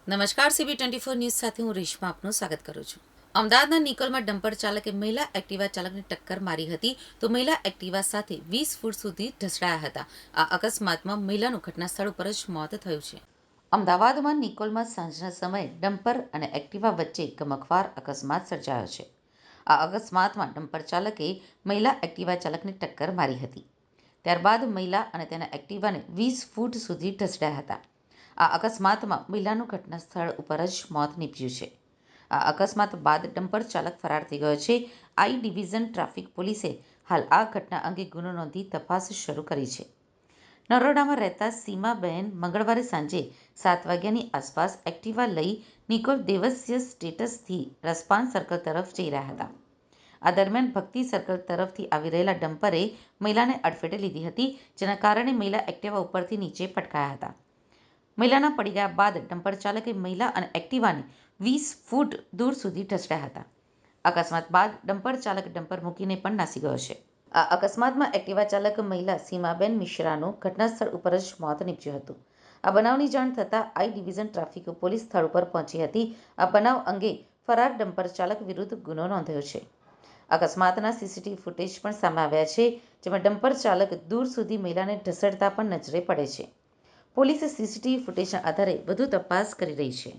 નમસ્કાર CB24 news સાથે હું રેશમા આપનું સ્વાગત કરું છું. અમદાવાદના નિકોલમાં ડમ્પર ચાલકે મહિલા એક્ટિવા ચાલકને ટક્કર મારી હતી તો મહિલા એક્ટિવા સાથે 20 ફૂટ સુધી ઢસડાયા હતા. આ અકસ્માતમાં મહિલાનું ઘટના સ્થળ ઉપર જ મોત થયું છે. અમદાવાદમાં નિકોલમાં સાંજના સમયે ડમ્પર અને એક્ટિવા વચ્ચે ગમખ્વાર અકસ્માત સર્જાયો છે. આ અકસ્માતમાં ડમ્પર ચાલકે મહિલા એક્ટિવા ચાલકને ટક્કર મારી હતી. ત્યારબાદ મહિલા અને તેના એક્ટિવાને 20 ફૂટ સુધી ઢસડાયા હતા. આ અકસ્માતમાં મહિલાનું ઘટના સ્થળ ઉપર જ મોત નીપજ્યું છે. આ અકસ્માત બાદ ડમ્પર ચાલક ફરાર થઈ ગયો છે. આઈ ડિવિઝન ટ્રાફિક પોલીસે હાલ આ ઘટના અંગે ગુનો નોંધી તપાસ શરૂ કરી છે. નરોડામાં રહેતા સીમાબેન મંગળવારે સાંજે 7 વાગ્યાની આસપાસ એક્ટિવા લઈ નિકોલ દેવસ્ય સ્ટેટસથી રસપાન સર્કલ તરફ જઈ રહ્યા હતા. આ દરમિયાન ભક્તિ સર્કલ તરફથી આવી રહેલા ડમ્પરે મહિલાને અડફેટે લીધી હતી, જેના કારણે મહિલા એક્ટિવા ઉપરથી નીચે પટકાયા હતા. મહિલાના પડી ગયા બાદ ડમ્પર ચાલકે મહિલા અને એક્ટિવાને 20 ફૂટ દૂર સુધી ઢસડાયા હતા. અકસ્માત બાદ ડમ્પર ચાલક ડમ્પર મૂકીને પણ નાસી ગયો છે. આ અકસ્માતમાં એક્ટિવા ચાલક મહિલા સીમાબેન મિશ્રાનું ઘટનાસ્થળ ઉપર જ મોત નીપજ્યું હતું. આ બનાવની જાણ થતાં આઈ ડિવિઝન ટ્રાફિક પોલીસ સ્થળ ઉપર પહોંચી હતી. આ બનાવ અંગે ફરાર ડમ્પર ચાલક વિરુદ્ધ ગુનો નોંધ્યો છે. અકસ્માતના સીસીટીવી ફૂટેજ પણ સામે આવ્યા છે, જેમાં ડમ્પર ચાલક દૂર સુધી મહિલાને ઢસડતા પણ નજરે પડે છે. પોલીસ સીસીટીવી ફૂટેજના આધારે વધુ તપાસ કરી રહી છે.